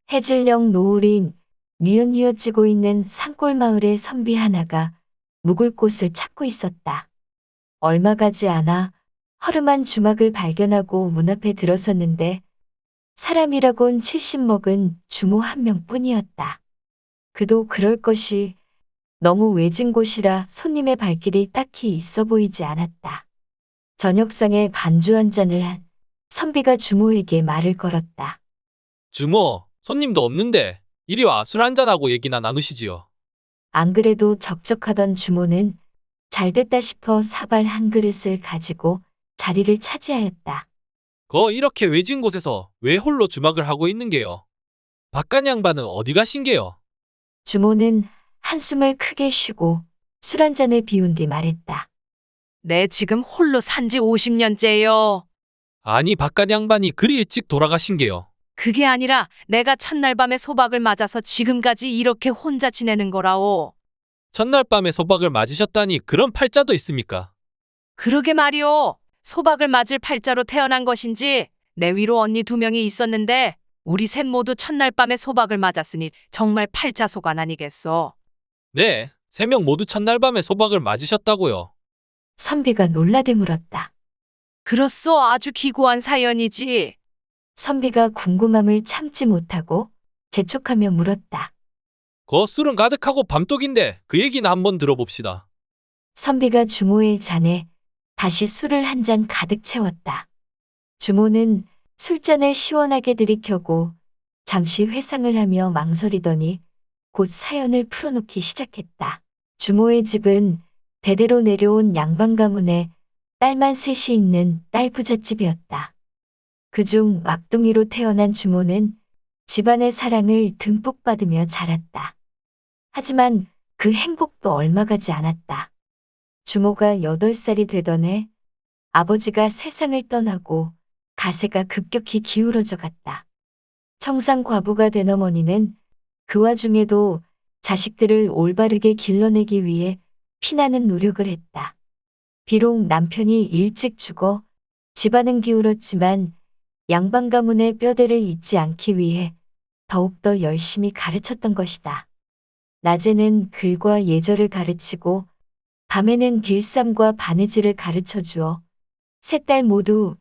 해질녘 노을이 뉘엿뉘엿지고 있는 산골 마을의 선비 하나가 묵을 곳을 찾고 있었다. 얼마 가지 않아 허름한 주막을 발견하고 문 앞에 들어섰는데 사람이라곤 70 먹은 주모 한 명뿐이었다. 그도 그럴 것이 너무 외진 곳이라 손님의 발길이 딱히 있어 보이지 않았다. 저녁상에 반주 한 잔을 한 선비가 주모에게 말을 걸었다. 주모, 손님도 없는데 이리 와 술 한잔하고 얘기나 나누시지요. 안 그래도 적적하던 주모는 잘됐다 싶어 사발 한 그릇을 가지고 자리를 차지하였다. 이렇게 외진 곳에서 왜 홀로 주막을 하고 있는 게요? 바깥 양반은 어디 가신 게요? 주모는 한숨을 크게 쉬고 술 한 잔을 비운 뒤 말했다. 내 지금 홀로 산지 50년째요. 아니 바깥 양반이 그리 일찍 돌아가신 게요. 그게 아니라 내가 첫날 밤에 소박을 맞아서 지금까지 이렇게 혼자 지내는 거라오. 첫날 밤에 소박을 맞으셨다니 그런 팔자도 있습니까? 그러게 말이오. 소박을 맞을 팔자로 태어난 것인지 내 위로 언니 2명이 있었는데 우리 셋 모두 첫날 밤에 소박을 맞았으니 정말 팔자소간 아니겠소. 네, 3명 모두 첫날 밤에 소박을 맞으셨다고요. 선비가 놀라게 물었다. 그렇소. 아주 기구한 사연이지. 선비가 궁금함을 참지 못하고 재촉하며 물었다. 술은 가득하고 밤독인데 그 얘기나 한번 들어봅시다. 선비가 주모의 잔에 다시 술을 한 잔 가득 채웠다. 주모는 술잔을 시원하게 들이켜고 잠시 회상을 하며 망설이더니 곧 사연을 풀어놓기 시작했다. 주모의 집은 대대로 내려온 양반 가문에 딸만 셋이 있는 딸 부잣집이었다. 그중 막둥이로 태어난 주모는 집안의 사랑을 듬뿍 받으며 자랐다. 하지만 그 행복도 얼마 가지 않았다. 주모가 8살이 되던 해 아버지가 세상을 떠나고 가세가 급격히 기울어져 갔다. 청상 과부가 된 어머니는 그 와중에도 자식들을 올바르게 길러내기 위해 피나는 노력을 했다. 비록 남편이 일찍 죽어 집안은 기울었지만 양반 가문의 뼈대를 잇지 않기 위해 더욱더 열심히 가르쳤던 것이다. 낮에는 글과 예절을 가르치고 밤에는 길쌈과 바느질을 가르쳐 주어 세 딸 모두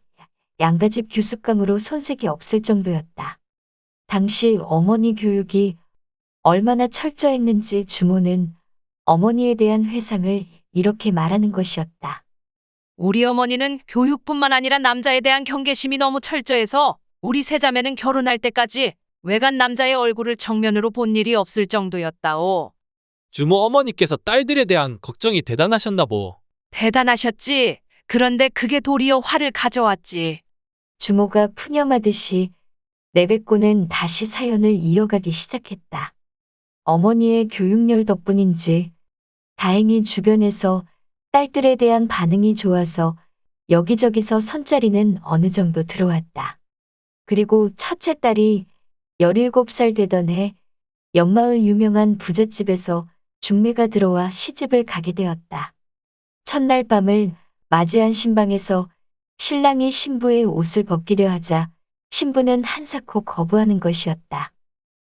양가집 규숙감으로 손색이 없을 정도였다. 당시 어머니 교육이 얼마나 철저했는지 주모는 어머니에 대한 회상을 이렇게 말하는 것이었다. 우리 어머니는 교육뿐만 아니라 남자에 대한 경계심이 너무 철저해서 우리 세 자매는 결혼할 때까지 외간 남자의 얼굴을 정면으로 본 일이 없을 정도였다오. 주모 어머니께서 딸들에 대한 걱정이 대단하셨나 보. 대단하셨지. 그런데 그게 도리어 화를 가져왔지. 주모가 푸념하듯이 내뱉고는 다시 사연을 이어가기 시작했다. 어머니의 교육열 덕분인지 다행히 주변에서 딸들에 대한 반응이 좋아서 여기저기서 선자리는 어느 정도 들어왔다. 그리고 첫째 딸이 17살 되던 해 옆마을 유명한 부잣집에서 중매가 들어와 시집을 가게 되었다. 첫날 밤을 맞이한 신방에서 신랑이 신부의 옷을 벗기려 하자 신부는 한사코 거부하는 것이었다.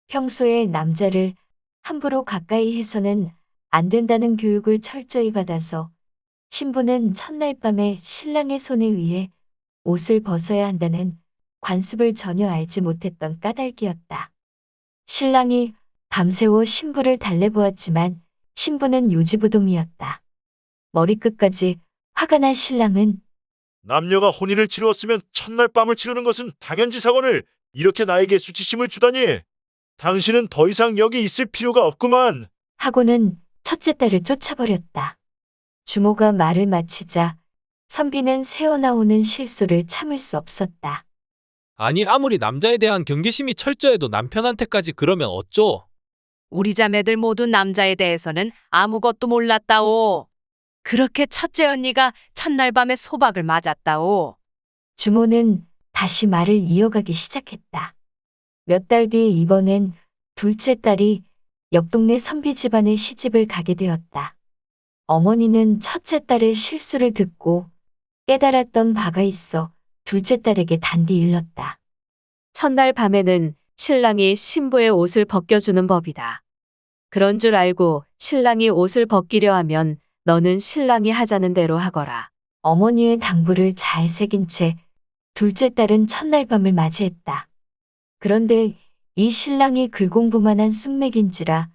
평소에 남자를 함부로 가까이 해서는 안 된다는 교육을 철저히 받아서 신부는 첫날 밤에 신랑의 손에 의해 옷을 벗어야 한다는 관습을 전혀 알지 못했던 까닭이었다. 신랑이 밤새워 신부를 달래보았지만 신부는 요지부동이었다. 머리끝까지 화가 난 신랑은 남녀가 혼인을 치루었으면 첫날 밤을 치르는 것은 당연지사건을 이렇게 나에게 수치심을 주다니. 당신은 더 이상 여기 있을 필요가 없구만. 하고는 첫째 딸을 쫓아버렸다. 주모가 말을 마치자 선비는 새어나오는 실소를 참을 수 없었다. 아니 아무리 남자에 대한 경계심이 철저해도 남편한테까지 그러면 어쩌? 우리 자매들 모두 남자에 대해서는 아무것도 몰랐다오. 그렇게 첫째 언니가 첫날 밤에 소박을 맞았다오. 주모는 다시 말을 이어가기 시작했다. 몇 달 뒤 이번엔 둘째 딸이 옆 동네 선비 집안에 시집을 가게 되었다. 어머니는 첫째 딸의 실수를 듣고 깨달았던 바가 있어 둘째 딸에게 단디 일렀다. 첫날 밤에는 신랑이 신부의 옷을 벗겨주는 법이다. 그런 줄 알고 신랑이 옷을 벗기려 하면 너는 신랑이 하자는 대로 하거라. 어머니의 당부를 잘 새긴 채 둘째 딸은 첫날 밤을 맞이했다. 그런데 이 신랑이 글공부만한 쑥맥인지라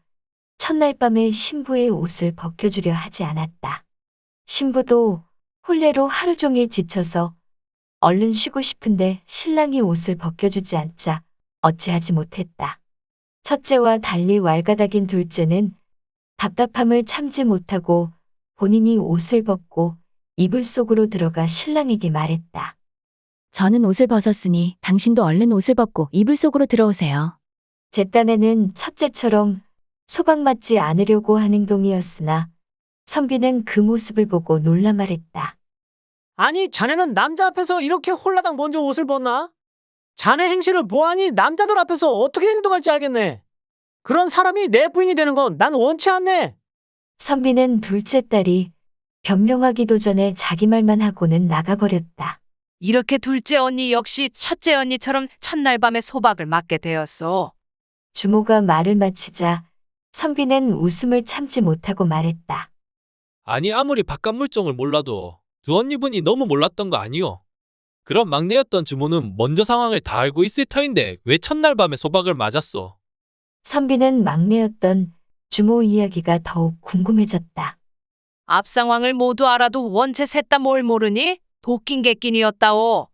첫날 밤에 신부의 옷을 벗겨주려 하지 않았다. 신부도 혼례로 하루 종일 지쳐서 얼른 쉬고 싶은데 신랑이 옷을 벗겨주지 않자 어찌하지 못했다. 첫째와 달리 왈가닥인 둘째는 답답함을 참지 못하고 본인이 옷을 벗고 이불 속으로 들어가 신랑에게 말했다. 저는 옷을 벗었으니 당신도 얼른 옷을 벗고 이불 속으로 들어오세요. 제 딴에는 첫째처럼 소박 맞지 않으려고 한 행동이었으나 선비는 그 모습을 보고 놀라 말했다. 아니, 자네는 남자 앞에서 이렇게 홀라당 먼저 옷을 벗나? 자네 행실을 보아하니 남자들 앞에서 어떻게 행동할지 알겠네. 그런 사람이 내 부인이 되는 건 난 원치 않네. 선비는 둘째 딸이 변명하기도 전에 자기 말만 하고는 나가버렸다. 이렇게 둘째 언니 역시 첫째 언니처럼 첫날 밤에 소박을 맞게 되었소. 주모가 말을 마치자 선비는 웃음을 참지 못하고 말했다. 아니 아무리 바깥 물정을 몰라도 두 언니분이 너무 몰랐던 거 아니요? 그럼 막내였던 주모는 먼저 상황을 다 알고 있을 터인데 왜 첫날 밤에 소박을 맞았어? 선비는 막내였던 주모 이야기가 더욱 궁금해졌다. 앞 상황을 모두 알아도 원체 셋 다 뭘 모르니? 도낀 객긴이었다오.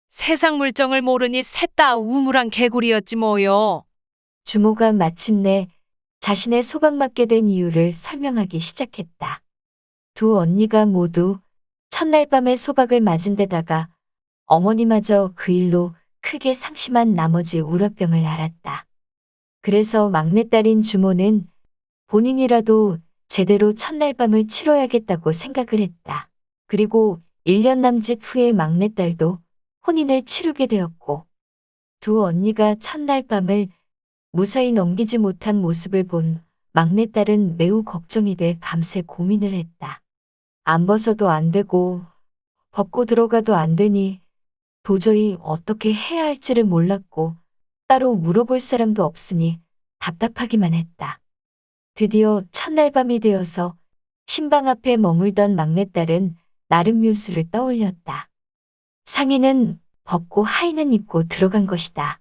세상 물정을 모르니 셋 다 우물한 개구리였지 뭐요. 주모가 마침내 자신의 소박 맞게 된 이유를 설명하기 시작했다. 두 언니가 모두 첫날 밤에 소박을 맞은 데다가 어머니마저 그 일로 크게 상심한 나머지 우라병을 앓았다. 그래서 막내딸인 주모는 본인이라도 제대로 첫날 밤을 치러야겠다고 생각을 했다. 그리고 1년 남짓 후에 막내딸도 혼인을 치르게 되었고 두 언니가 첫날 밤을 무사히 넘기지 못한 모습을 본 막내딸은 매우 걱정이 돼 밤새 고민을 했다. 안 벗어도 안 되고 벗고 들어가도 안 되니 도저히 어떻게 해야 할지를 몰랐고 따로 물어볼 사람도 없으니 답답하기만 했다. 드디어 첫날 밤이 되어서 신방 앞에 머물던 막내딸은 나름 묘수를 떠올렸다. 상의는 벗고 하의는 입고 들어간 것이다.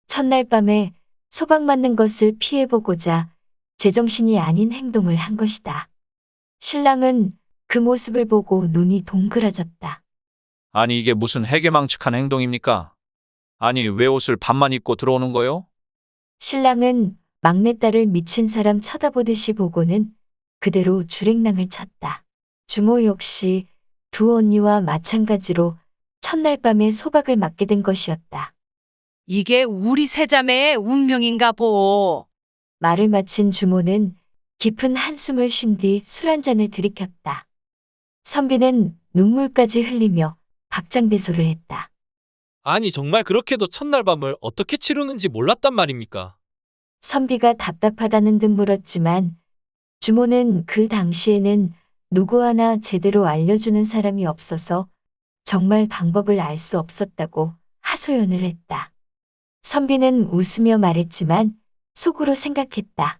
첫날 밤에 소박 맞는 것을 피해보고자 제정신이 아닌 행동을 한 것이다. 신랑은 그 모습을 보고 눈이 동그라졌다. 아니 이게 무슨 해괴망측한 행동입니까? 아니 왜 옷을 반만 입고 들어오는 거요? 신랑은 막내딸을 미친 사람 쳐다보듯이 보고는 그대로 줄행랑을 쳤다. 주모 역시 두 언니와 마찬가지로 첫날 밤에 소박을 맞게 된 것이었다. 이게 우리 세자매의 운명인가 보. 말을 마친 주모는 깊은 한숨을 쉰 뒤 술 한 잔을 들이켰다. 선비는 눈물까지 흘리며 박장대소를 했다. 아니 정말 그렇게도 첫날 밤을 어떻게 치르는지 몰랐단 말입니까? 선비가 답답하다는 듯 물었지만 주모는 그 당시에는 누구 하나 제대로 알려주는 사람이 없어서 정말 방법을 알 수 없었다고 하소연을 했다. 선비는 웃으며 말했지만 속으로 생각했다.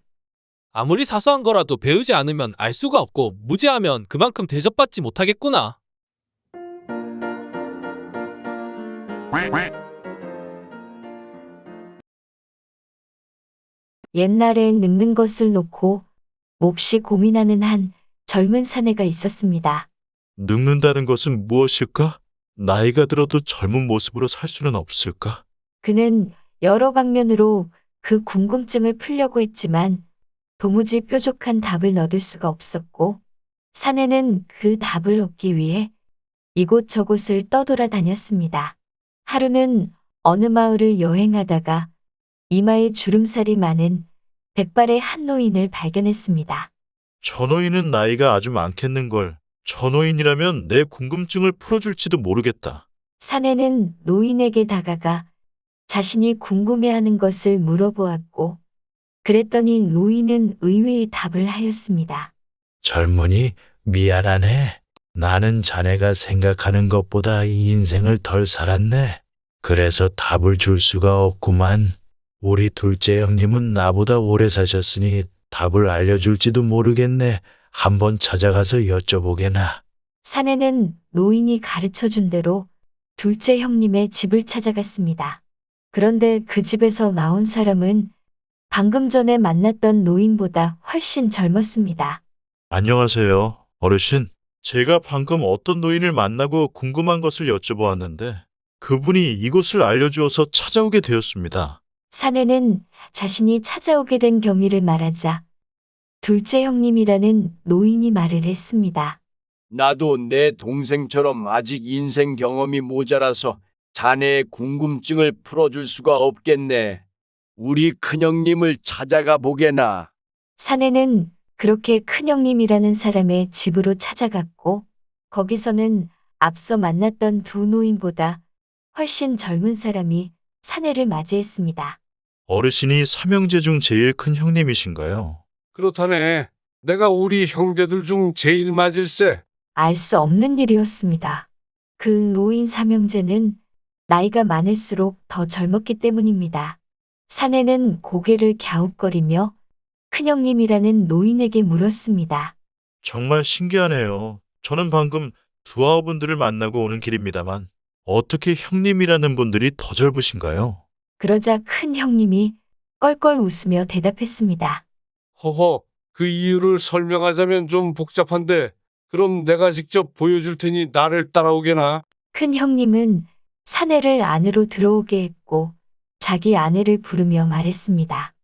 아무리 사소한 거라도 배우지 않으면 알 수가 없고 무지하면 그만큼 대접받지 못하겠구나. 옛날에 늙는 것을 놓고 몹시 고민하는 한 젊은 사내가 있었습니다. 늙는다는 것은 무엇일까? 나이가 들어도 젊은 모습으로 살 수는 없을까? 그는 여러 방면으로 그 궁금증을 풀려고 했지만 도무지 뾰족한 답을 얻을 수가 없었고 사내는 그 답을 얻기 위해 이곳저곳을 떠돌아다녔습니다. 하루는 어느 마을을 여행하다가 이마에 주름살이 많은 백발의 한 노인을 발견했습니다. 저 노인은 나이가 아주 많겠는걸. 저 노인이라면 내 궁금증을 풀어줄지도 모르겠다. 사내는 노인에게 다가가 자신이 궁금해하는 것을 물어보았고 그랬더니 노인은 의외의 답을 하였습니다. 젊은이, 미안하네. 나는 자네가 생각하는 것보다 이 인생을 덜 살았네. 그래서 답을 줄 수가 없구만. 우리 둘째 형님은 나보다 오래 사셨으니 답을 알려줄지도 모르겠네. 한번 찾아가서 여쭤보게나. 사내는 노인이 가르쳐 준 대로 둘째 형님의 집을 찾아갔습니다. 그런데 그 집에서 나온 사람은 방금 전에 만났던 노인보다 훨씬 젊었습니다. 안녕하세요, 어르신. 제가 방금 어떤 노인을 만나고 궁금한 것을 여쭤보았는데 그분이 이곳을 알려주어서 찾아오게 되었습니다. 사내는 자신이 찾아오게 된 경위를 말하자 둘째 형님이라는 노인이 말을 했습니다. 나도 내 동생처럼 아직 인생 경험이 모자라서 자네의 궁금증을 풀어줄 수가 없겠네. 우리 큰형님을 찾아가 보게나. 사내는 그렇게 큰형님이라는 사람의 집으로 찾아갔고 거기서는 앞서 만났던 두 노인보다 훨씬 젊은 사람이 사내를 맞이했습니다. 어르신이 삼형제 중 제일 큰 형님이신가요? 그렇다네. 내가 우리 형제들 중 제일 맞을세. 알 수 없는 일이었습니다. 그 노인 삼형제는 나이가 많을수록 더 젊었기 때문입니다. 사내는 고개를 갸웃거리며 큰형님이라는 노인에게 물었습니다. 정말 신기하네요. 저는 방금 두 아우분들을 만나고 오는 길입니다만 어떻게 형님이라는 분들이 더 젊으신가요? 그러자 큰형님이 껄껄 웃으며 대답했습니다. 허허, 그 이유를 설명하자면 좀 복잡한데, 그럼 내가 직접 보여줄 테니 나를 따라오게나. 큰형님은 사내를 안으로 들어오게 했고 자기 아내를 부르며 말했습니다.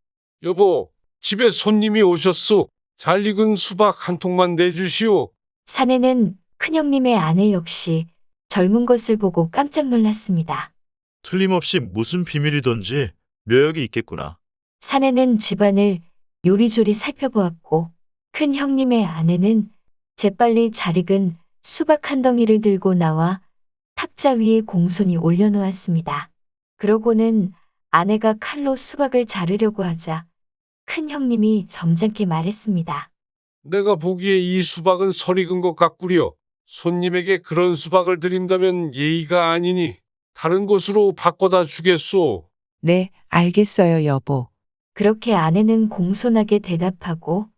여보, 집에 손님이 오셨소. 잘 익은 수박 한 통만 내주시오. 사내는 큰형님의 아내 역시 젊은 것을 보고 깜짝 놀랐습니다. 틀림없이 무슨 비밀이던지 묘역이 있겠구나. 사내는 집안을 요리조리 살펴보았고 큰 형님의 아내는 재빨리 잘 익은 수박 한 덩이를 들고 나와 탁자 위에 공손히 올려놓았습니다. 그러고는 아내가 칼로 수박을 자르려고 하자 큰 형님이 점잖게 말했습니다. 내가 보기에 이 수박은 설 익은 것 같구려. 손님에게 그런 수박을 드린다면 예의가 아니니 다른 곳으로 바꿔다 주겠소. 네, 알겠어요, 여보. 그렇게 아내는 공손하게 대답하고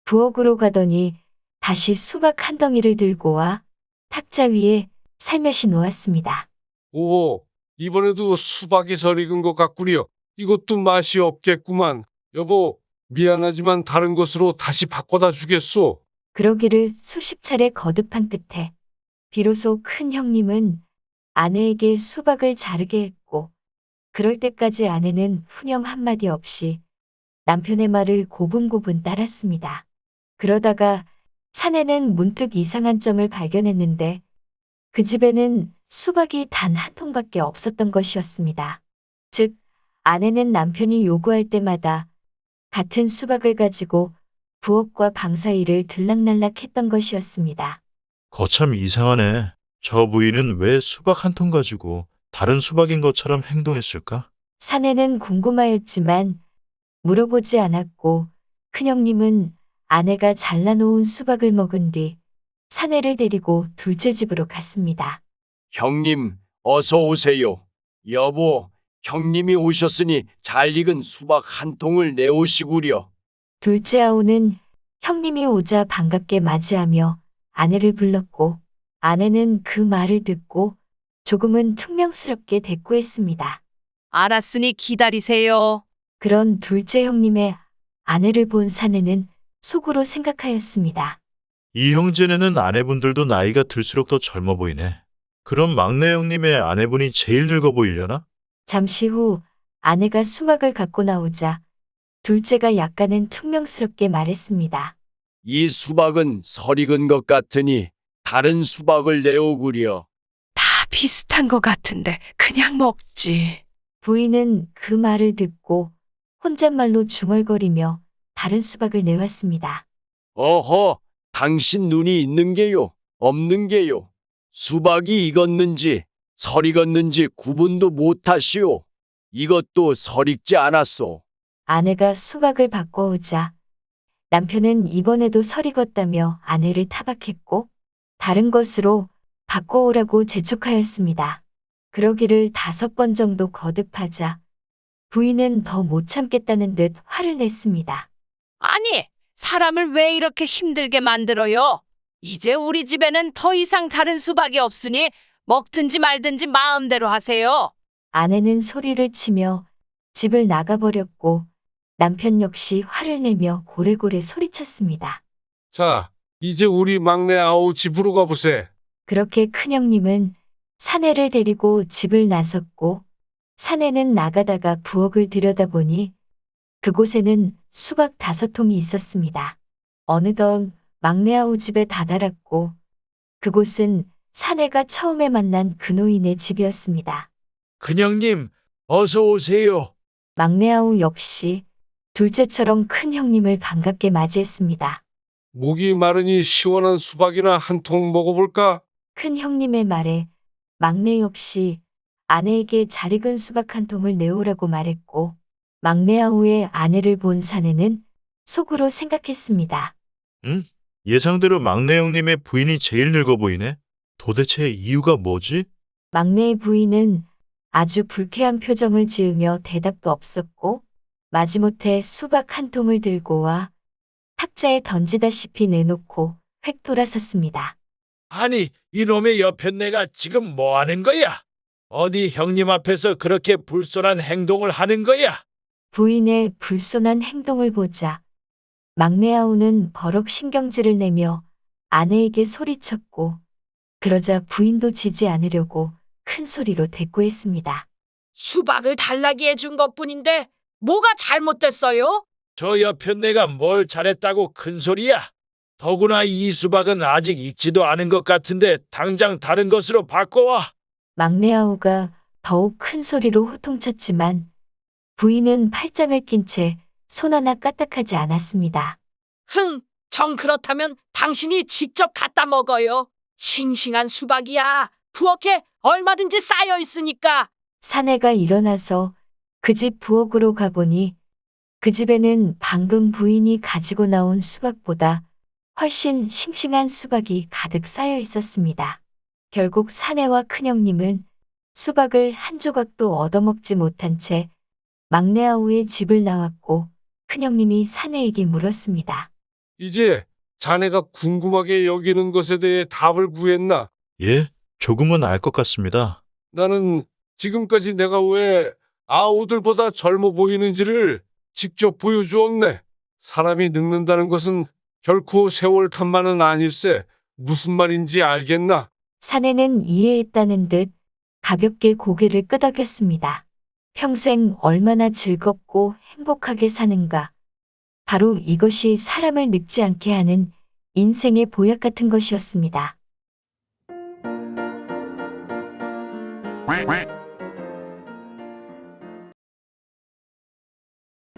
부엌으로 가더니 다시 수박 한 덩이를 들고 와 탁자 위에 살며시 놓았습니다. 오, 이번에도 수박이 설 익은 것 같구려. 이것도 맛이 없겠구만. 여보, 미안하지만 다른 곳으로 다시 바꿔다 주겠소. 그러기를 수십 차례 거듭한 끝에 비로소 큰 형님은 아내에게 수박을 자르게 했고 그럴 때까지 아내는 푸념 한마디 없이 남편의 말을 고분고분 따랐습니다. 그러다가 사내는 문득 이상한 점을 발견했는데 그 집에는 수박이 단 한 통밖에 없었던 것이었습니다. 즉, 아내는 남편이 요구할 때마다 같은 수박을 가지고 부엌과 방 사이를 들락날락 했던 것이었습니다. 거참 이상하네. 저 부인은 왜 수박 한 통 가지고 다른 수박인 것처럼 행동했을까? 사내는 궁금하였지만 물어보지 않았고 큰형님은 아내가 잘라놓은 수박을 먹은 뒤 사내를 데리고 둘째 집으로 갔습니다. 형님, 어서 오세요. 여보, 형님이 오셨으니 잘 익은 수박 한 통을 내오시구려. 둘째 아우는 형님이 오자 반갑게 맞이하며 아내를 불렀고 아내는 그 말을 듣고 조금은 퉁명스럽게 대꾸했습니다. 알았으니 기다리세요. 그런 둘째 형님의 아내를 본 사내는 속으로 생각하였습니다. 이 형제네는 아내분들도 나이가 들수록 더 젊어 보이네. 그럼 막내 형님의 아내분이 제일 늙어 보이려나? 잠시 후 아내가 수박을 갖고 나오자 둘째가 약간은 퉁명스럽게 말했습니다. 이 수박은 설 익은 것 같으니 다른 수박을 내오구려. 다 비슷한 것 같은데 그냥 먹지. 부인은 그 말을 듣고 혼잣말로 중얼거리며 다른 수박을 내왔습니다. 어허, 당신 눈이 있는 게요, 없는 게요. 수박이 익었는지 설 익었는지 구분도 못하시오. 이것도 설 익지 않았소. 아내가 수박을 바꿔오자 남편은 이번에도 설 익었다며 아내를 타박했고 다른 것으로 바꿔오라고 재촉하였습니다. 그러기를 5번 정도 거듭하자 부인은 더 못 참겠다는 듯 화를 냈습니다. 아니, 사람을 왜 이렇게 힘들게 만들어요? 이제 우리 집에는 더 이상 다른 수박이 없으니 먹든지 말든지 마음대로 하세요. 아내는 소리를 치며 집을 나가버렸고 남편 역시 화를 내며 고래고래 소리쳤습니다. 자, 이제 우리 막내 아우 집으로 가보세. 그렇게 큰형님은 사내를 데리고 집을 나섰고 사내는 나가다가 부엌을 들여다보니 그곳에는 수박 5통이 있었습니다. 어느덧 막내 아우 집에 다다랐고 그곳은 사내가 처음에 만난 그 노인의 집이었습니다. 큰형님, 어서 오세요. 막내 아우 역시 둘째처럼 큰 형님을 반갑게 맞이했습니다. 목이 마르니 시원한 수박이나 한 통 먹어볼까? 큰 형님의 말에 막내 역시 아내에게 잘 익은 수박 1통을 내오라고 말했고 막내 아우의 아내를 본 사내는 속으로 생각했습니다. 예상대로 막내 형님의 부인이 제일 늙어 보이네. 도대체 이유가 뭐지? 막내의 부인은 아주 불쾌한 표정을 지으며 대답도 없었고 마지못해 수박 1통을 들고 와 탁자에 던지다시피 내놓고 획 돌아섰습니다. 아니, 이놈의 여편네가 지금 뭐 하는 거야? 어디 형님 앞에서 그렇게 불손한 행동을 하는 거야? 부인의 불손한 행동을 보자 막내 아우는 버럭 신경질을 내며 아내에게 소리쳤고 그러자 부인도 지지 않으려고 큰 소리로 대꾸했습니다. 수박을 달라기 해준 것뿐인데 뭐가 잘못됐어요? 저 여편네가 뭘 잘했다고 큰 소리야? 더구나 이 수박은 아직 익지도 않은 것 같은데 당장 다른 것으로 바꿔와. 막내 아우가 더욱 큰 소리로 호통쳤지만 부인은 팔짱을 낀 채 손 하나 까딱하지 않았습니다. 정 그렇다면 당신이 직접 갖다 먹어요. 싱싱한 수박이야. 부엌에 얼마든지 쌓여 있으니까. 사내가 일어나서 그 집 부엌으로 가보니 그 집에는 방금 부인이 가지고 나온 수박보다 훨씬 싱싱한 수박이 가득 쌓여 있었습니다. 결국 사내와 큰형님은 수박을 한 조각도 얻어먹지 못한 채 막내 아우의 집을 나왔고 큰형님이 사내에게 물었습니다. 이제 자네가 궁금하게 여기는 것에 대해 답을 구했나? 예, 조금은 알 것 같습니다. 나는 지금까지 내가 왜 아우들보다 젊어 보이는지를 직접 보여주었네. 사람이 늙는다는 것은 결코 세월 탓만은 아닐세. 무슨 말인지 알겠나? 사내는 이해했다는 듯 가볍게 고개를 끄덕였습니다. 평생 얼마나 즐겁고 행복하게 사는가. 바로 이것이 사람을 늙지 않게 하는 인생의 보약 같은 것이었습니다.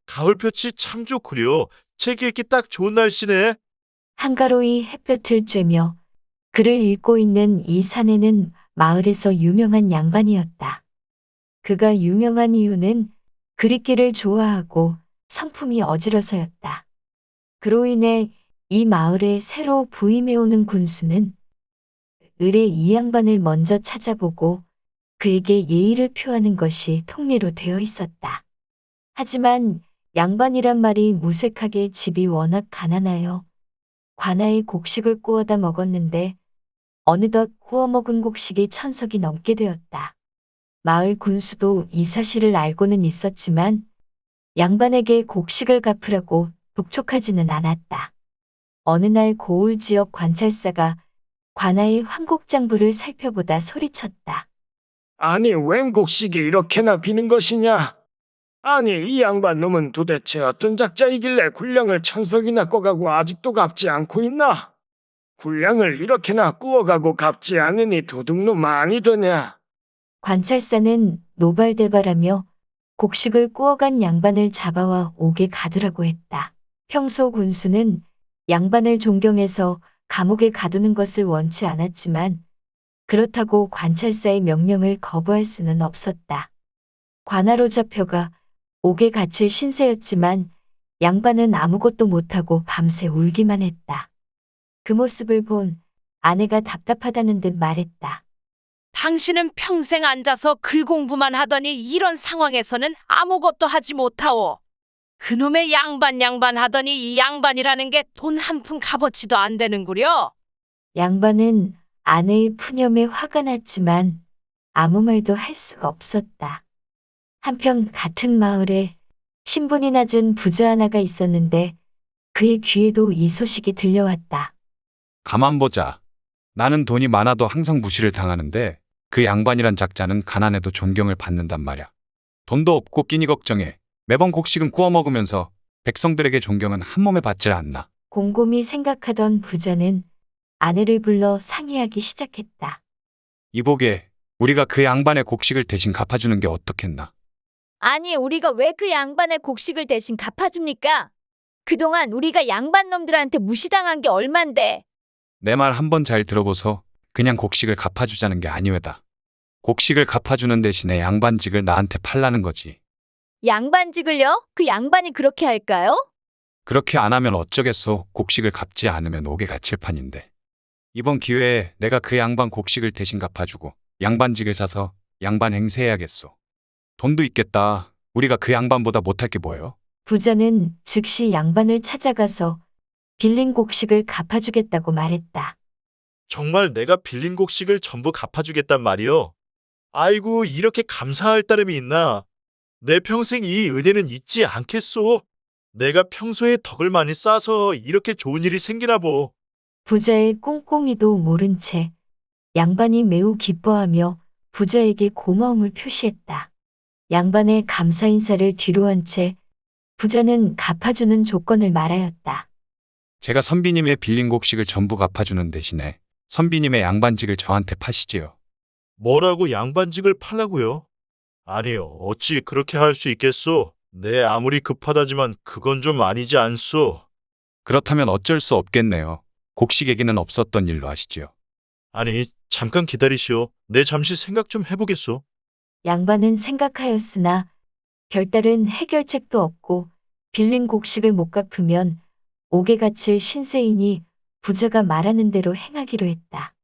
가을볕이 참 좋구려. 책 읽기 딱 좋은 날씨네. 한가로이 햇볕을 쬐며 글을 읽고 있는 이 사내는 마을에서 유명한 양반이었다. 그가 유명한 이유는 그리기를 좋아하고 성품이 어지러서였다. 그로 인해 이 마을에 새로 부임해오는 군수는 을의 이 양반을 먼저 찾아보고 그에게 예의를 표하는 것이 통례로 되어 있었다. 하지만 양반이란 말이 무색하게 집이 워낙 가난하여 관아에 곡식을 구워다 먹었는데 어느덧 구워 먹은 곡식이 1000석이 넘게 되었다. 마을 군수도 이 사실을 알고는 있었지만 양반에게 곡식을 갚으라고 독촉하지는 않았다. 어느 날 고을 지역 관찰사가 관아의 황곡장부를 살펴보다 소리쳤다. 아니, 웬 곡식이 이렇게나 비는 것이냐? 아니, 이 양반 놈은 도대체 어떤 작자이길래 군량을 1000석이나 꺼가고 아직도 갚지 않고 있나? 군량을 이렇게나 구워가고 갚지 않으니 도둑놈 아니더냐? 관찰사는 노발대발하며 곡식을 구워간 양반을 잡아와 옥에 가두라고 했다. 평소 군수는 양반을 존경해서 감옥에 가두는 것을 원치 않았지만 그렇다고 관찰사의 명령을 거부할 수는 없었다. 관아로 잡혀가 옥에 갇힐 신세였지만 양반은 아무것도 못하고 밤새 울기만 했다. 그 모습을 본 아내가 답답하다는 듯 말했다. 당신은 평생 앉아서 글 공부만 하더니 이런 상황에서는 아무것도 하지 못하오. 그놈의 양반 하더니 이 양반이라는 게 돈 한 푼 값어치도 안 되는구려. 양반은 아내의 푸념에 화가 났지만 아무 말도 할 수가 없었다. 한편 같은 마을에 신분이 낮은 부자 하나가 있었는데 그의 귀에도 이 소식이 들려왔다. 가만 보자. 나는 돈이 많아도 항상 무시를 당하는데 그 양반이란 작자는 가난해도 존경을 받는단 말이야. 돈도 없고 끼니 걱정해. 매번 곡식은 구워 먹으면서 백성들에게 존경은 한 몸에 받질 않나. 곰곰이 생각하던 부자는 아내를 불러 상의하기 시작했다. 이보게, 우리가 그 양반의 곡식을 대신 갚아주는 게 어떻겠나. 아니, 우리가 왜 그 양반의 곡식을 대신 갚아줍니까? 그동안 우리가 양반 놈들한테 무시당한 게 얼만데. 내 말 한번 잘 들어보소. 그냥 곡식을 갚아주자는 게 아니외다. 곡식을 갚아주는 대신에 양반직을 나한테 팔라는 거지. 양반직을요? 그 양반이 그렇게 할까요? 그렇게 안 하면 어쩌겠소. 곡식을 갚지 않으면 옥에 갇힐 판인데. 이번 기회에 내가 그 양반 곡식을 대신 갚아주고 양반직을 사서 양반 행세해야겠소. 돈도 있겠다. 우리가 그 양반보다 못할 게 뭐예요? 부자는 즉시 양반을 찾아가서 빌린 곡식을 갚아주겠다고 말했다. 정말 내가 빌린 곡식을 전부 갚아주겠단 말이요. 아이고, 이렇게 감사할 따름이 있나. 내 평생 이 은혜는 잊지 않겠소. 내가 평소에 덕을 많이 쌓아서 이렇게 좋은 일이 생기나 보. 부자의 꿍꿍이도 모른 채 양반이 매우 기뻐하며 부자에게 고마움을 표시했다. 양반의 감사 인사를 뒤로한 채 부자는 갚아주는 조건을 말하였다. 제가 선비님의 빌린 곡식을 전부 갚아주는 대신에 선비님의 양반직을 저한테 파시지요. 뭐라고 양반직을 팔라고요? 아니요, 어찌 그렇게 할 수 있겠소? 네, 아무리 급하다지만 그건 좀 아니지 않소. 그렇다면 어쩔 수 없겠네요. 곡식 얘기는 없었던 일로 하시지요. 아니, 잠깐 기다리시오. 내 잠시 생각 좀 해보겠소. 양반은 생각하였으나 별다른 해결책도 없고 빌린 곡식을 못 갚으면 옥에 갇힐 신세이니 부자가 말하는 대로 행하기로 했다.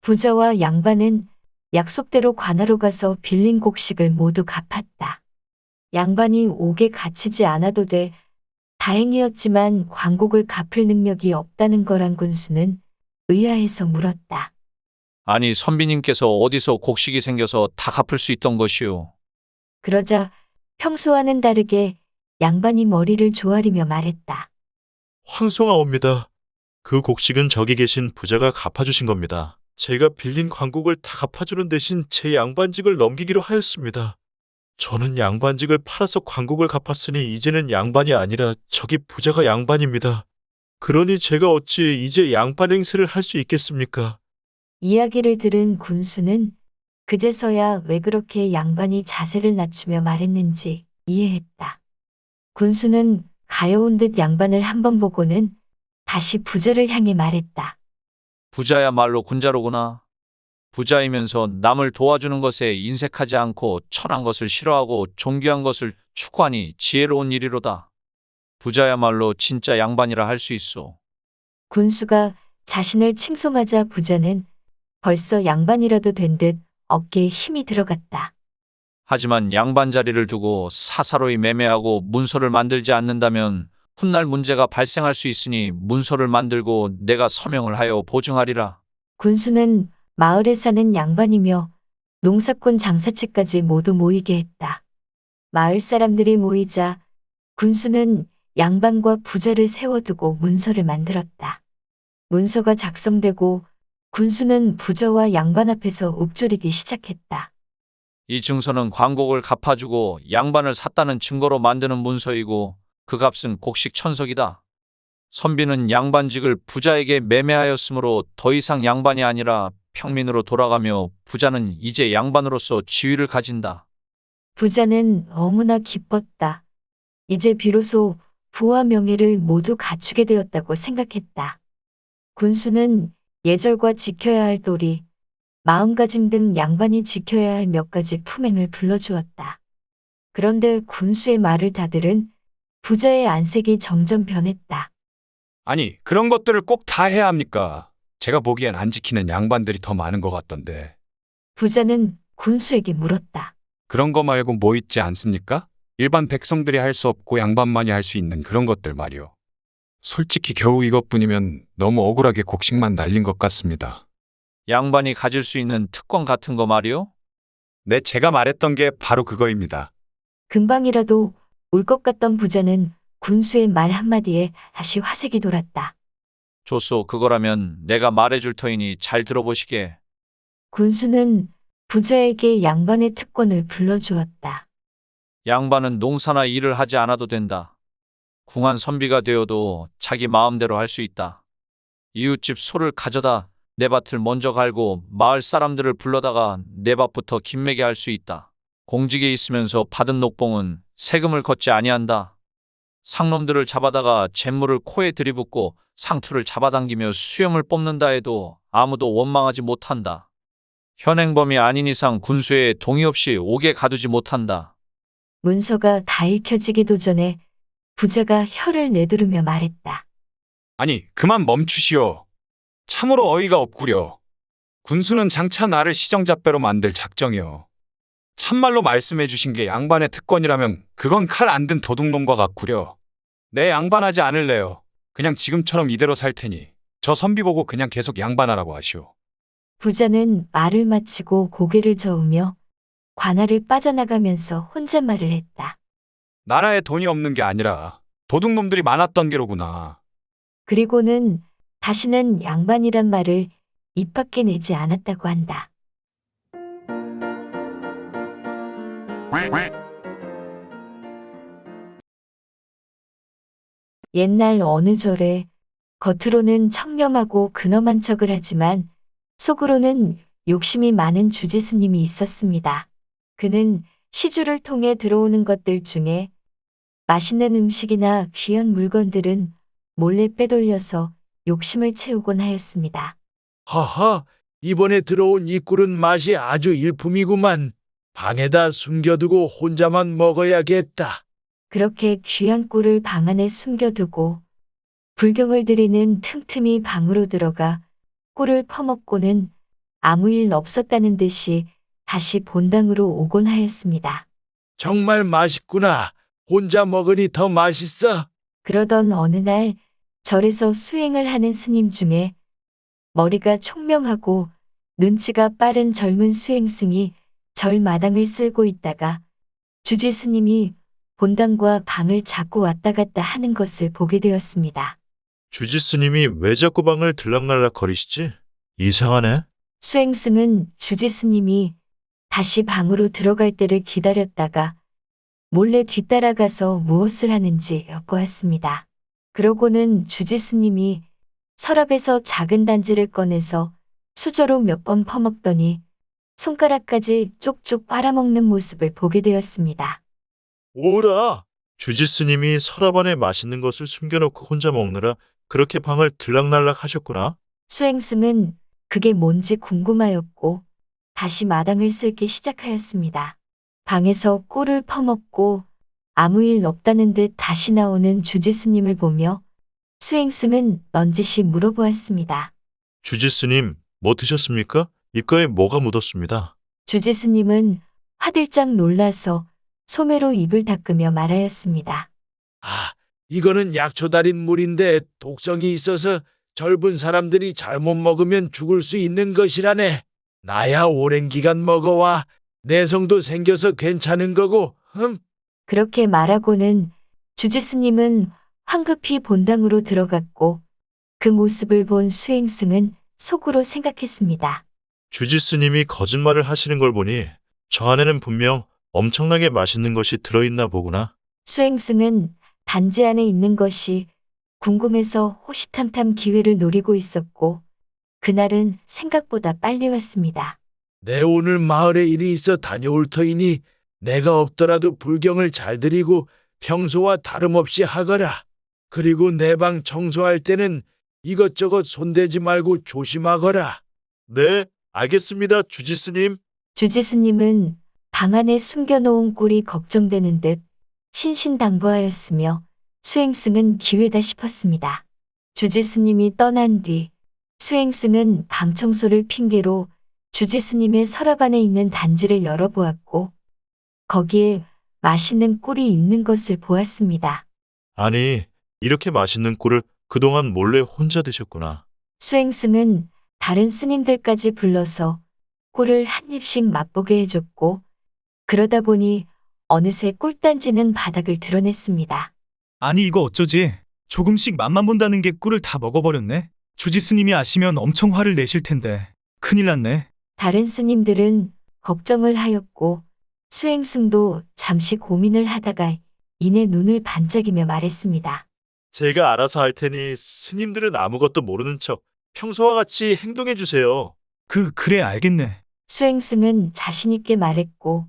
부자와 양반은 약속대로 관하로 가서 빌린 곡식을 모두 갚았다. 양반이 옥에 갇히지 않아도 돼 다행이었지만 관곡을 갚을 능력이 없다는 거란 군수는 의아해서 물었다. 아니, 선비님께서 어디서 곡식이 생겨서 다 갚을 수 있던 것이오. 그러자 평소와는 다르게 양반이 머리를 조아리며 말했다. 황송하옵니다. 그 곡식은 저기 계신 부자가 갚아주신 겁니다. 제가 빌린 관곡을 다 갚아주는 대신 제 양반직을 넘기기로 하였습니다. 저는 양반직을 팔아서 관곡을 갚았으니 이제는 양반이 아니라 저기 부자가 양반입니다. 그러니 제가 어찌 이제 양반 행세를 할 수 있겠습니까? 이야기를 들은 군수는 그제서야 왜 그렇게 양반이 자세를 낮추며 말했는지 이해했다. 군수는 가여운 듯 양반을 한번 보고는 다시 부자를 향해 말했다. 부자야말로 군자로구나. 부자이면서 남을 도와주는 것에 인색하지 않고 천한 것을 싫어하고 존귀한 것을 추구하니 지혜로운 일이로다. 부자야말로 진짜 양반이라 할 수 있소. 군수가 자신을 칭송하자 부자는 벌써 양반이라도 된 듯 어깨에 힘이 들어갔다. 하지만 양반 자리를 두고 사사로이 매매하고 문서를 만들지 않는다면 훗날 문제가 발생할 수 있으니 문서를 만들고 내가 서명을 하여 보증하리라. 군수는 마을에 사는 양반이며 농사꾼 장사치까지 모두 모이게 했다. 마을 사람들이 모이자 군수는 양반과 부자를 세워두고 문서를 만들었다. 문서가 작성되고 군수는 부자와 양반 앞에서 읊조리기 시작했다. 이 증서는 관곡을 갚아주고 양반을 샀다는 증거로 만드는 문서이고 그 값은 곡식 1000석이다. 선비는 양반직을 부자에게 매매하였으므로 더 이상 양반이 아니라 평민으로 돌아가며 부자는 이제 양반으로서 지위를 가진다. 부자는 너무나 기뻤다. 이제 비로소 부와 명예를 모두 갖추게 되었다고 생각했다. 군수는 예절과 지켜야 할 도리, 마음가짐 등 양반이 지켜야 할 몇 가지 품행을 불러주었다. 그런데 군수의 말을 다 들은 부자의 안색이 점점 변했다. 아니, 그런 것들을 꼭 다 해야 합니까? 제가 보기엔 안 지키는 양반들이 더 많은 것 같던데. 부자는 군수에게 물었다. 그런 거 말고 뭐 있지 않습니까? 일반 백성들이 할 수 없고 양반만이 할 수 있는 그런 것들 말이요. 솔직히 겨우 이것뿐이면 너무 억울하게 곡식만 날린 것 같습니다. 양반이 가질 수 있는 특권 같은 거 말이요? 네, 제가 말했던 게 바로 그거입니다. 금방이라도 울 것 같던 부자는 군수의 말 한마디에 다시 화색이 돌았다. 좋소, 그거라면 내가 말해줄 터이니 잘 들어보시게. 군수는 부자에게 양반의 특권을 불러주었다. 양반은 농사나 일을 하지 않아도 된다. 궁한 선비가 되어도 자기 마음대로 할 수 있다. 이웃집 소를 가져다 내 밭을 먼저 갈고 마을 사람들을 불러다가 내 밭부터 김매게 할 수 있다. 공직에 있으면서 받은 녹봉은 세금을 걷지 아니한다. 상놈들을 잡아다가 잿물을 코에 들이붓고 상투를 잡아당기며 수염을 뽑는다 해도 아무도 원망하지 못한다. 현행범이 아닌 이상 군수의 동의 없이 옥에 가두지 못한다. 문서가 다 읽혀지기도 전에 부자가 혀를 내두르며 말했다. 아니, 그만 멈추시오. 참으로 어이가 없구려. 군수는 장차 나를 시정잡배로 만들 작정이요. 참말로 말씀해 주신 게 양반의 특권이라면 그건 칼 안 든 도둑놈과 같구려. 내 양반하지 않을래요. 그냥 지금처럼 이대로 살 테니 저 선비 보고 그냥 계속 양반하라고 하시오. 부자는 말을 마치고 고개를 저으며 관아를 빠져나가면서 혼잣말을 했다. 나라에 돈이 없는 게 아니라 도둑놈들이 많았던 게로구나. 그리고는 다시는 양반이란 말을 입 밖에 내지 않았다고 한다. 옛날 어느 절에 겉으로는 청렴하고 근엄한 척을 하지만 속으로는 욕심이 많은 주지스님이 있었습니다. 그는 시주를 통해 들어오는 것들 중에 맛있는 음식이나 귀한 물건들은 몰래 빼돌려서 욕심을 채우곤 하였습니다. 하하, 이번에 들어온 이 꿀은 맛이 아주 일품이구만. 방에다 숨겨두고 혼자만 먹어야겠다. 그렇게 귀한 꿀을 방 안에 숨겨두고 불경을 들이는 틈틈이 방으로 들어가 꿀을 퍼먹고는 아무 일 없었다는 듯이 다시 본당으로 오곤 하였습니다. 정말 맛있구나. 혼자 먹으니 더 맛있어. 그러던 어느 날 절에서 수행을 하는 스님 중에 머리가 총명하고 눈치가 빠른 젊은 수행승이 절 마당을 쓸고 있다가 주지 스님이 본당과 방을 자꾸 왔다 갔다 하는 것을 보게 되었습니다. 주지 스님이 왜 자꾸 방을 들락날락 거리시지? 이상하네. 수행승은 주지 스님이 다시 방으로 들어갈 때를 기다렸다가 몰래 뒤따라가서 무엇을 하는지 엿보았습니다. 그러고는 주지 스님이 서랍에서 작은 단지를 꺼내서 수저로 몇 번 퍼먹더니 손가락까지 쪽쪽 빨아먹는 모습을 보게 되었습니다. 오라! 주지 스님이 서랍 안에 맛있는 것을 숨겨놓고 혼자 먹느라 그렇게 방을 들락날락 하셨구나. 수행승은 그게 뭔지 궁금하였고 다시 마당을 쓸기 시작하였습니다. 방에서 꿀을 퍼먹고 아무 일 없다는 듯 다시 나오는 주지 스님을 보며 수행승은 넌지시 물어보았습니다. 주지 스님, 뭐 드셨습니까? 입가에 뭐가 묻었습니다. 주지 스님은 화들짝 놀라서 소매로 입을 닦으며 말하였습니다. 아, 이거는 약초 달인 물인데 독성이 있어서 젊은 사람들이 잘못 먹으면 죽을 수 있는 것이라네. 나야 오랜 기간 먹어와 내성도 생겨서 괜찮은 거고, 그렇게 말하고는 주지 스님은 황급히 본당으로 들어갔고 그 모습을 본 수행승은 속으로 생각했습니다. 주지 스님이 거짓말을 하시는 걸 보니 저 안에는 분명 엄청나게 맛있는 것이 들어있나 보구나. 수행승은 단지 안에 있는 것이 궁금해서 호시탐탐 기회를 노리고 있었고 그날은 생각보다 빨리 왔습니다. 내 오늘 마을에 일이 있어 다녀올 터이니 내가 없더라도 불경을 잘 드리고 평소와 다름없이 하거라. 그리고 내 방 청소할 때는 이것저것 손대지 말고 조심하거라. 네, 알겠습니다, 주지 스님. 주지 스님은 방 안에 숨겨놓은 꿀이 걱정되는 듯 신신당부하였으며 수행승은 기회다 싶었습니다. 주지 스님이 떠난 뒤 수행승은 방 청소를 핑계로 주지스님의 서랍 안에 있는 단지를 열어보았고 거기에 맛있는 꿀이 있는 것을 보았습니다. 아니, 이렇게 맛있는 꿀을 그동안 몰래 혼자 드셨구나. 수행승은 다른 스님들까지 불러서 꿀을 한 입씩 맛보게 해줬고 그러다 보니 어느새 꿀단지는 바닥을 드러냈습니다. 아니 이거 어쩌지? 조금씩 맛만 본다는 게 꿀을 다 먹어버렸네. 주지스님이 아시면 엄청 화를 내실 텐데. 큰일 났네. 다른 스님들은 걱정을 하였고 수행승도 잠시 고민을 하다가 이내 눈을 반짝이며 말했습니다. 제가 알아서 할 테니 스님들은 아무것도 모르는 척 평소와 같이 행동해 주세요. 그래 알겠네. 수행승은 자신 있게 말했고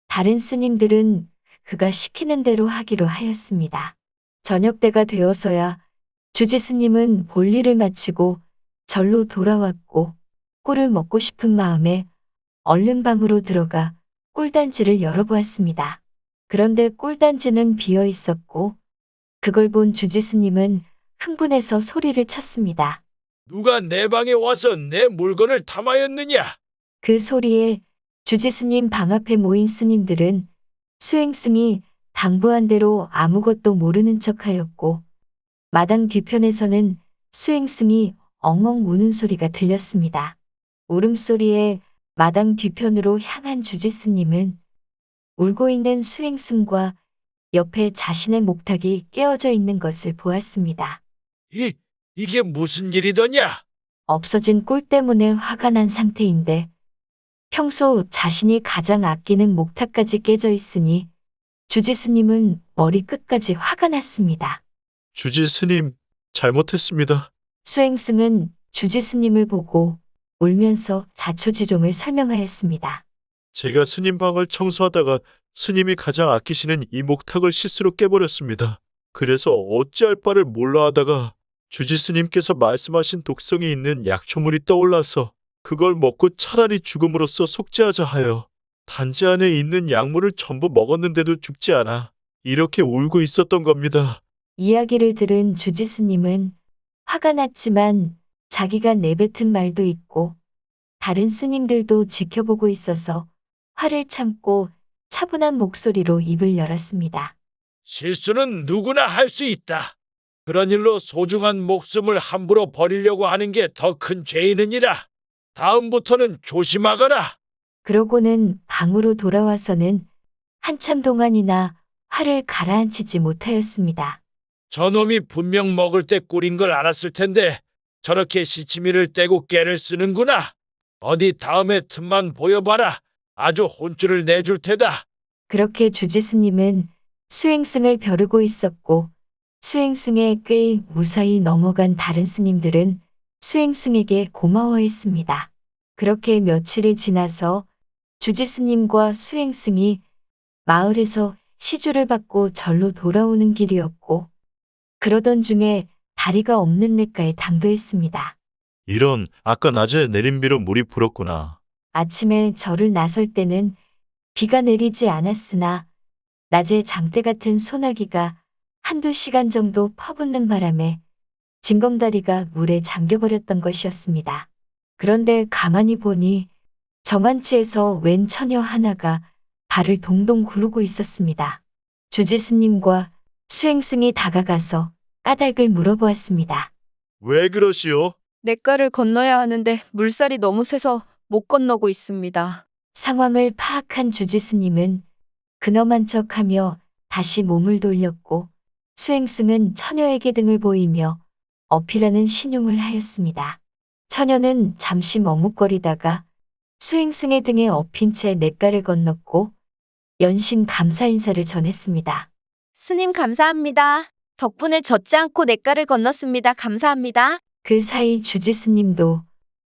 다른 스님들은 그가 시키는 대로 하기로 하였습니다. 저녁 때가 되어서야 주지스님은 볼일을 마치고 절로 돌아왔고 꿀을 먹고 싶은 마음에 얼른 방으로 들어가 꿀단지를 열어보았습니다. 그런데 꿀단지는 비어 있었고 그걸 본 주지스님은 흥분해서 소리를 쳤습니다. 누가 내 방에 와서 내 물건을 탐하였느냐? 그 소리에 주지스님 방 앞에 모인 스님들은 수행승이 당부한 대로 아무것도 모르는 척하였고 마당 뒤편에서는 수행승이 엉엉 우는 소리가 들렸습니다. 울음소리에 마당 뒤편으로 향한 주지스님은 울고 있는 수행승과 옆에 자신의 목탁이 깨어져 있는 것을 보았습니다. 이게 무슨 일이더냐? 없어진 꿀 때문에 화가 난 상태인데 평소 자신이 가장 아끼는 목탁까지 깨져 있으니 주지스님은 머리 끝까지 화가 났습니다. 주지스님, 잘못했습니다. 수행승은 주지스님을 보고 울면서 자초지종을 설명하였습니다. 제가 스님 방을 청소하다가 스님이 가장 아끼시는 이 목탁을 실수로 깨버렸습니다. 그래서 어찌할 바를 몰라 하다가 주지스님께서 말씀하신 독성이 있는 약초물이 떠올라서 그걸 먹고 차라리 죽음으로써 속죄하자 하여 단지 안에 있는 약물을 전부 먹었는데도 죽지 않아 이렇게 울고 있었던 겁니다. 이야기를 들은 주지스님은 화가 났지만 자기가 내뱉은 말도 있고 다른 스님들도 지켜보고 있어서 화를 참고 차분한 목소리로 입을 열었습니다. 실수는 누구나 할 수 있다. 그런 일로 소중한 목숨을 함부로 버리려고 하는 게 더 큰 죄이느니라. 다음부터는 조심하거라. 그러고는 방으로 돌아와서는 한참 동안이나 화를 가라앉히지 못하였습니다. 저놈이 분명 먹을 때 꿀인 걸 알았을 텐데 저렇게 시치미를 떼고 깨를 쓰는구나. 어디 다음에 틈만 보여봐라. 아주 혼쭐을 내줄 테다. 그렇게 주지스님은 수행승을 벼르고 있었고 수행승의 꽤 무사히 넘어간 다른 스님들은 수행승에게 고마워했습니다. 그렇게 며칠이 지나서 주지스님과 수행승이 마을에서 시주를 받고 절로 돌아오는 길이었고 그러던 중에 다리가 없는 냇가에 당도했습니다. 이런, 아까 낮에 내린 비로 물이 불었구나. 아침에 절을 나설 때는 비가 내리지 않았으나 낮에 장대 같은 소나기가 한두 시간 정도 퍼붓는 바람에 징검다리가 물에 잠겨버렸던 것이었습니다. 그런데 가만히 보니 저만치에서 웬 처녀 하나가 발을 동동 구르고 있었습니다. 주지스님과 수행승이 다가가서 까닭을 물어보았습니다. 왜 그러시오? 냇가를 건너야 하는데 물살이 너무 세서 못 건너고 있습니다. 상황을 파악한 주지스님은 근엄한 척하며 다시 몸을 돌렸고 수행승은 처녀에게 등을 보이며 어필하는 신용을 하였습니다. 처녀는 잠시 머뭇거리다가 수행승의 등에 엎인 채 냇가를 건넜고 연신 감사 인사를 전했습니다. 스님 감사합니다. 덕분에 젖지 않고 냇가를 건넜습니다. 감사합니다. 그 사이 주지스님도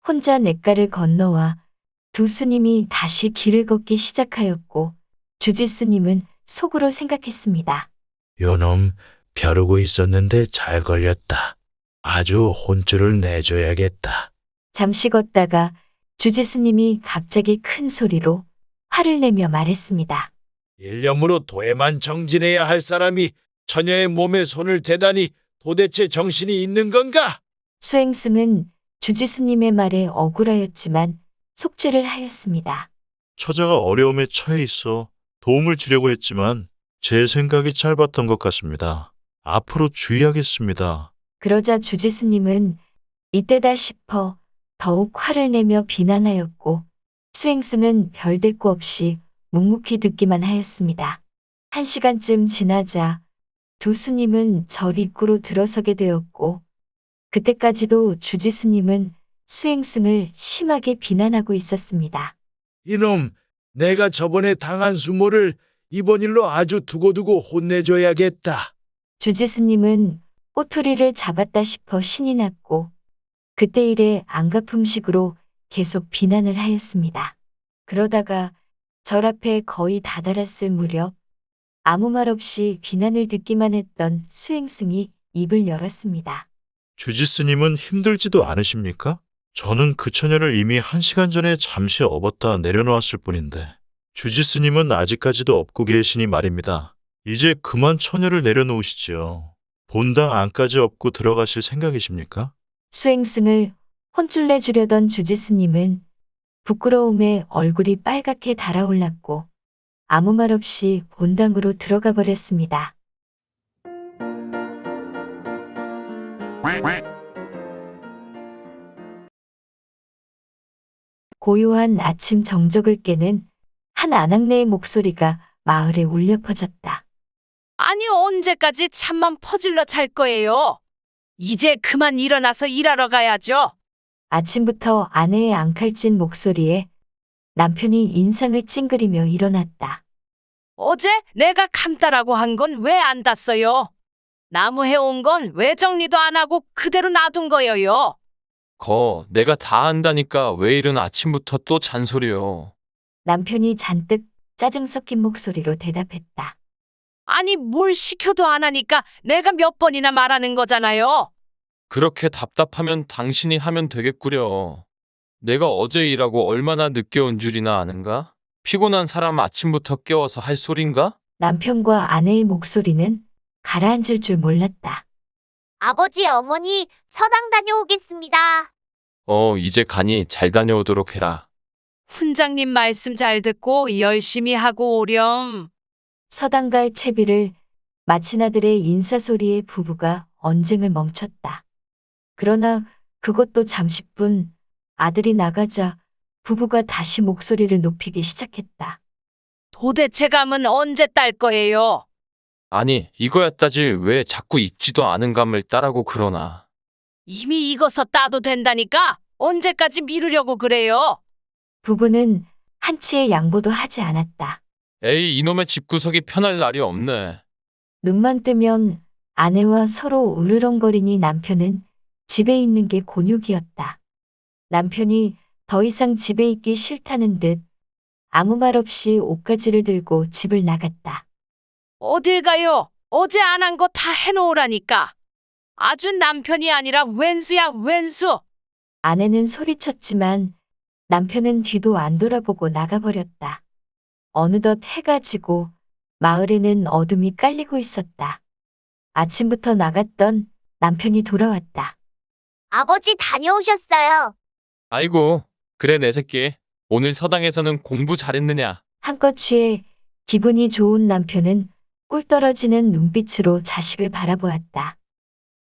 혼자 냇가를 건너와 두 스님이 다시 길을 걷기 시작하였고 주지스님은 속으로 생각했습니다. 요놈, 벼르고 있었는데 잘 걸렸다. 아주 혼쭐을 내줘야겠다. 잠시 걷다가 주지스님이 갑자기 큰 소리로 화를 내며 말했습니다. 일념으로 도에만 정진해야 할 사람이 처녀의 몸에 손을 대다니 도대체 정신이 있는 건가? 수행승은 주지스님의 말에 억울하였지만 속죄를 하였습니다. 처자가 어려움에 처해 있어 도움을 주려고 했지만 제 생각이 짧았던 것 같습니다. 앞으로 주의하겠습니다. 그러자 주지스님은 이때다 싶어 더욱 화를 내며 비난하였고 수행승은 별대꾸 없이 묵묵히 듣기만 하였습니다. 1시간쯤 지나자 두 스님은 절 입구로 들어서게 되었고 그때까지도 주지스님은 수행승을 심하게 비난하고 있었습니다. 이놈, 내가 저번에 당한 수모를 이번 일로 아주 두고두고 혼내줘야겠다. 주지스님은 꼬투리를 잡았다 싶어 신이 났고 그때 일에 안갚음식으로 계속 비난을 하였습니다. 그러다가 절 앞에 거의 다다랐을 무렵 아무 말 없이 비난을 듣기만 했던 수행승이 입을 열었습니다. 주지스님은 힘들지도 않으십니까? 저는 그 처녀를 이미 1시간 전에 잠시 업었다 내려놓았을 뿐인데 주지스님은 아직까지도 업고 계시니 말입니다. 이제 그만 처녀를 내려놓으시지요. 본당 안까지 업고 들어가실 생각이십니까? 수행승을 혼쭐 내주려던 주지스님은 부끄러움에 얼굴이 빨갛게 달아올랐고 아무 말 없이 본당으로 들어가 버렸습니다. 고요한 아침 정적을 깨는 한 아낙네의 목소리가 마을에 울려 퍼졌다. 아니 언제까지 잠만 퍼질러 잘 거예요? 이제 그만 일어나서 일하러 가야죠. 아침부터 아내의 앙칼진 목소리에 남편이 인상을 찡그리며 일어났다. 어제 내가 감따라고 한 건 왜 안 땄어요? 나무 해온 건 왜 정리도 안 하고 그대로 놔둔 거예요? 내가 다 한다니까 왜 이른 아침부터 또 잔소리요. 남편이 잔뜩 짜증 섞인 목소리로 대답했다. 아니 뭘 시켜도 안 하니까 내가 몇 번이나 말하는 거잖아요. 그렇게 답답하면 당신이 하면 되겠구려. 내가 어제 일하고 얼마나 늦게 온 줄이나 아는가? 피곤한 사람 아침부터 깨워서 할 소린가? 남편과 아내의 목소리는 가라앉을 줄 몰랐다. 아버지, 어머니, 서당 다녀오겠습니다. 이제 가니 잘 다녀오도록 해라. 훈장님 말씀 잘 듣고 열심히 하고 오렴. 서당 갈 채비를 마친 아들의 인사소리에 부부가 언쟁을 멈췄다. 그러나 그것도 잠시뿐 아들이 나가자 부부가 다시 목소리를 높이기 시작했다. 도대체 감은 언제 딸 거예요? 아니 이거야 따지 왜 자꾸 익지도 않은 감을 따라고 그러나. 이미 익어서 따도 된다니까 언제까지 미루려고 그래요? 부부는 한치의 양보도 하지 않았다. 에이 이놈의 집구석이 편할 날이 없네. 눈만 뜨면 아내와 서로 으르렁거리니 남편은 집에 있는 게 곤욕이었다. 남편이 더 이상 집에 있기 싫다는 듯 아무 말 없이 옷가지를 들고 집을 나갔다. 어딜 가요? 어제 안 한 거 다 해놓으라니까. 아주 남편이 아니라 왼수야 왼수. 아내는 소리쳤지만 남편은 뒤도 안 돌아보고 나가버렸다. 어느덧 해가 지고 마을에는 어둠이 깔리고 있었다. 아침부터 나갔던 남편이 돌아왔다. 아버지 다녀오셨어요. 아이고 그래 내 새끼. 오늘 서당에서는 공부 잘했느냐? 한껏 취해 기분이 좋은 남편은 꿀 떨어지는 눈빛으로 자식을 바라보았다.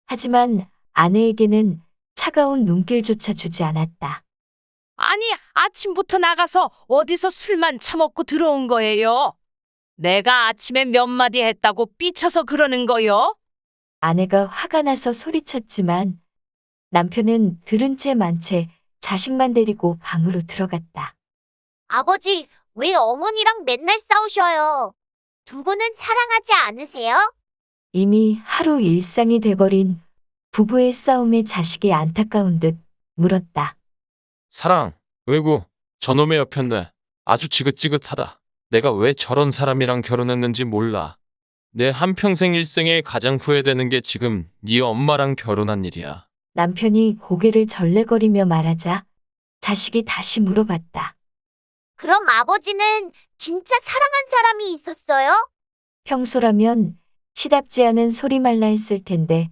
하지만 아내에게는 차가운 눈길조차 주지 않았다. 아니 아침부터 나가서 어디서 술만 처먹고 들어온 거예요? 내가 아침에 몇 마디 했다고 삐쳐서 그러는 거요? 아내가 화가 나서 소리쳤지만 남편은 들은 채 만 채 자식만 데리고 방으로 들어갔다. 아버지, 왜 어머니랑 맨날 싸우셔요? 두 분은 사랑하지 않으세요? 이미 하루 일상이 돼버린 부부의 싸움에 자식이 안타까운 듯 물었다. 사랑, 왜구, 저놈의 옆였네. 아주 지긋지긋하다. 내가 왜 저런 사람이랑 결혼했는지 몰라. 내 한평생 일생에 가장 후회되는 게 지금 네 엄마랑 결혼한 일이야. 남편이 고개를 절레거리며 말하자 자식이 다시 물어봤다. 그럼 아버지는 진짜 사랑한 사람이 있었어요? 평소라면 시답지 않은 소리 말라 했을 텐데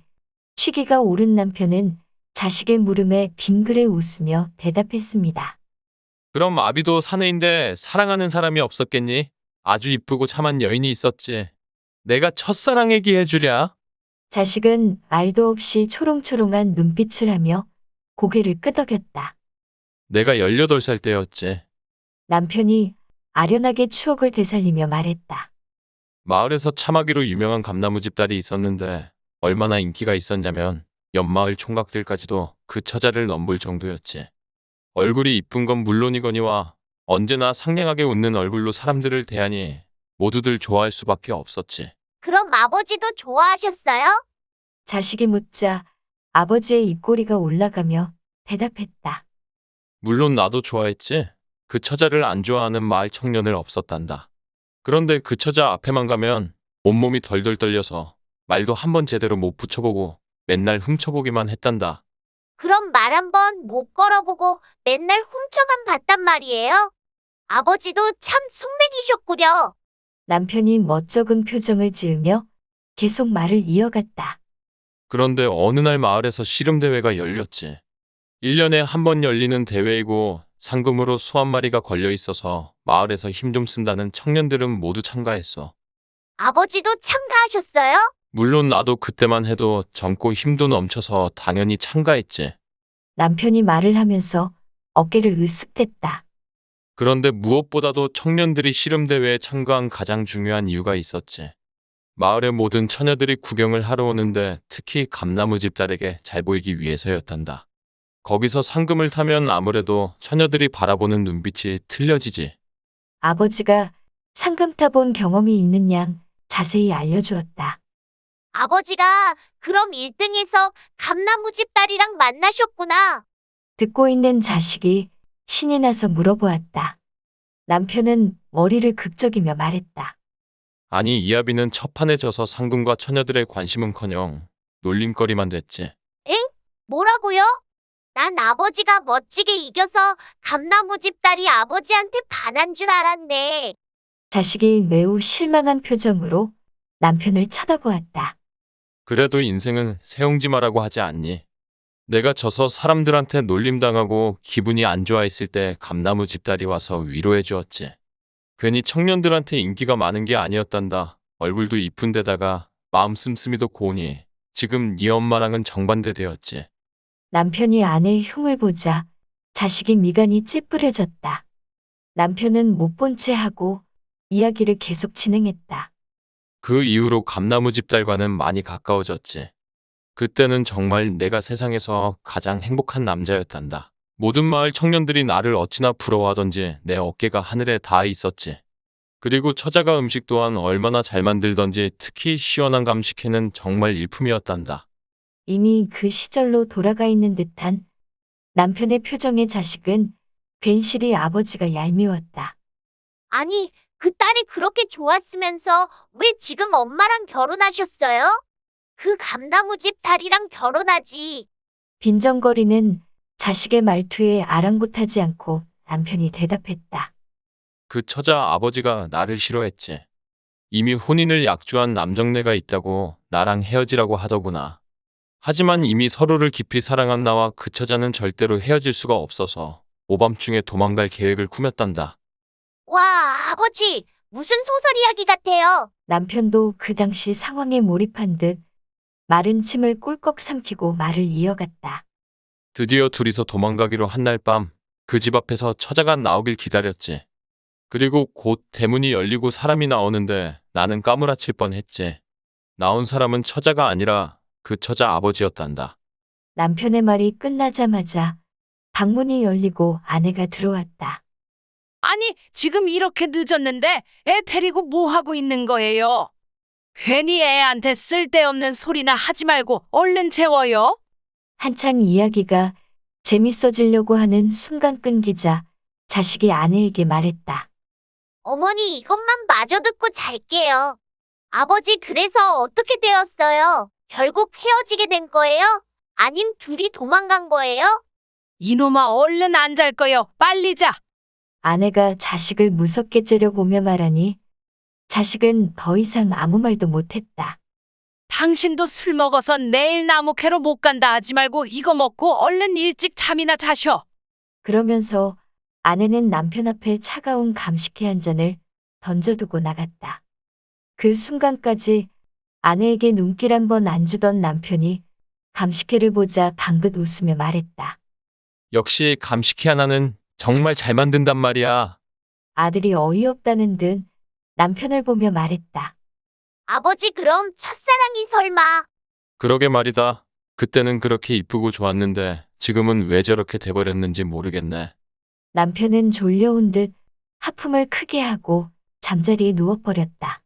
취기가 오른 남편은 자식의 물음에 빙그레 웃으며 대답했습니다. 그럼 아비도 사내인데 사랑하는 사람이 없었겠니? 아주 이쁘고 참한 여인이 있었지. 내가 첫사랑 얘기해주랴. 자식은 말도 없이 초롱초롱한 눈빛을 하며 고개를 끄덕였다. 내가 18살 때였지. 남편이 아련하게 추억을 되살리며 말했다. 마을에서 참하기로 유명한 감나무집 딸이 있었는데 얼마나 인기가 있었냐면 옆마을 총각들까지도 그 처자를 넘볼 정도였지. 얼굴이 이쁜 건 물론이거니와 언제나 상냥하게 웃는 얼굴로 사람들을 대하니 모두들 좋아할 수밖에 없었지. 그럼 아버지도 좋아하셨어요? 자식이 묻자 아버지의 입꼬리가 올라가며 대답했다. 물론 나도 좋아했지. 그 처자를 안 좋아하는 마을 청년을 없었단다. 그런데 그 처자 앞에만 가면 온몸이 덜덜 떨려서 말도 한번 제대로 못 붙여보고 맨날 훔쳐보기만 했단다. 그럼 말 한번 못 걸어보고 맨날 훔쳐만 봤단 말이에요? 아버지도 참 숙맥이셨구려. 남편이 멋쩍은 표정을 지으며 계속 말을 이어갔다. 그런데 어느 날 마을에서 씨름대회가 열렸지. 1년에 한 번 열리는 대회이고 상금으로 소 한 마리가 걸려 있어서 마을에서 힘 좀 쓴다는 청년들은 모두 참가했어. 아버지도 참가하셨어요? 물론 나도 그때만 해도 젊고 힘도 넘쳐서 당연히 참가했지. 남편이 말을 하면서 어깨를 으쓱댔다. 그런데 무엇보다도 청년들이 씨름대회에 참가한 가장 중요한 이유가 있었지. 마을의 모든 처녀들이 구경을 하러 오는데 특히 감나무집 딸에게 잘 보이기 위해서였단다. 거기서 상금을 타면 아무래도 처녀들이 바라보는 눈빛이 틀려지지. 아버지가 상금 타본 경험이 있는 양 자세히 알려주었다. 아버지가 그럼 1등에서 감나무집 딸이랑 만나셨구나. 듣고 있는 자식이 신이 나서 물어보았다. 남편은 머리를 극적이며 말했다. 아니 이아비는 첫판에 져서 상금과 처녀들의 관심은커녕 놀림거리만 됐지. 엥? 뭐라고요? 난 아버지가 멋지게 이겨서 감나무집 딸이 아버지한테 반한 줄 알았네. 자식이 매우 실망한 표정으로 남편을 쳐다보았다. 그래도 인생은 새옹지마라고 하지 않니? 내가 져서 사람들한테 놀림당하고 기분이 안 좋아했을 때 감나무 집딸이 와서 위로해 주었지. 괜히 청년들한테 인기가 많은 게 아니었단다. 얼굴도 이쁜 데다가 마음 씀씀이도 고우니 지금 네 엄마랑은 정반대 되었지. 남편이 아내의 흉을 보자 자식이 미간이 찌푸려졌다. 남편은 못 본 채 하고 이야기를 계속 진행했다. 그 이후로 감나무 집딸과는 많이 가까워졌지. 그때는 정말 내가 세상에서 가장 행복한 남자였단다. 모든 마을 청년들이 나를 어찌나 부러워하던지 내 어깨가 하늘에 닿아 있었지. 그리고 처자가 음식 또한 얼마나 잘 만들던지 특히 시원한 감식회는 정말 일품이었단다. 이미 그 시절로 돌아가 있는 듯한 남편의 표정의 자식은 괜시리 아버지가 얄미웠다. 아니, 그 딸이 그렇게 좋았으면서 왜 지금 엄마랑 결혼하셨어요? 그 감나무집 딸이랑 결혼하지. 빈정거리는 자식의 말투에 아랑곳하지 않고 남편이 대답했다. 그 처자 아버지가 나를 싫어했지. 이미 혼인을 약주한 남정네가 있다고 나랑 헤어지라고 하더구나. 하지만 이미 서로를 깊이 사랑한 나와 그 처자는 절대로 헤어질 수가 없어서 오밤중에 도망갈 계획을 꾸몄단다. 와, 아버지, 무슨 소설 이야기 같아요. 남편도 그 당시 상황에 몰입한 듯 마른 침을 꿀꺽 삼키고 말을 이어갔다. 드디어 둘이서 도망가기로 한 날 밤 그 집 앞에서 처자가 나오길 기다렸지. 그리고 곧 대문이 열리고 사람이 나오는데 나는 까무라칠 뻔했지. 나온 사람은 처자가 아니라 그 처자 아버지였단다. 남편의 말이 끝나자마자 방문이 열리고 아내가 들어왔다. 아니, 지금 이렇게 늦었는데 애 데리고 뭐 하고 있는 거예요? 괜히 애한테 쓸데없는 소리나 하지 말고 얼른 재워요. 한창 이야기가 재밌어지려고 하는 순간 끊기자 자식이 아내에게 말했다. 어머니, 이것만 마저 듣고 잘게요. 아버지, 그래서 어떻게 되었어요? 결국 헤어지게 된 거예요? 아님 둘이 도망간 거예요? 이놈아, 얼른 안 잘 거요. 빨리 자. 아내가 자식을 무섭게 째려보며 말하니 자식은 더 이상 아무 말도 못했다. 당신도 술 먹어서 내일 나무 캐러 못 간다 하지 말고 이거 먹고 얼른 일찍 잠이나 자셔. 그러면서 아내는 남편 앞에 차가운 감식회 한 잔을 던져두고 나갔다. 그 순간까지 아내에게 눈길 한 번 안 주던 남편이 감식회를 보자 방긋 웃으며 말했다. 역시 감식회 하나는 정말 잘 만든단 말이야. 아들이 어이없다는 듯 남편을 보며 말했다. 아버지 그럼 첫사랑이 설마. 그러게 말이다. 그때는 그렇게 이쁘고 좋았는데 지금은 왜 저렇게 돼버렸는지 모르겠네. 남편은 졸려온 듯 하품을 크게 하고 잠자리에 누워버렸다.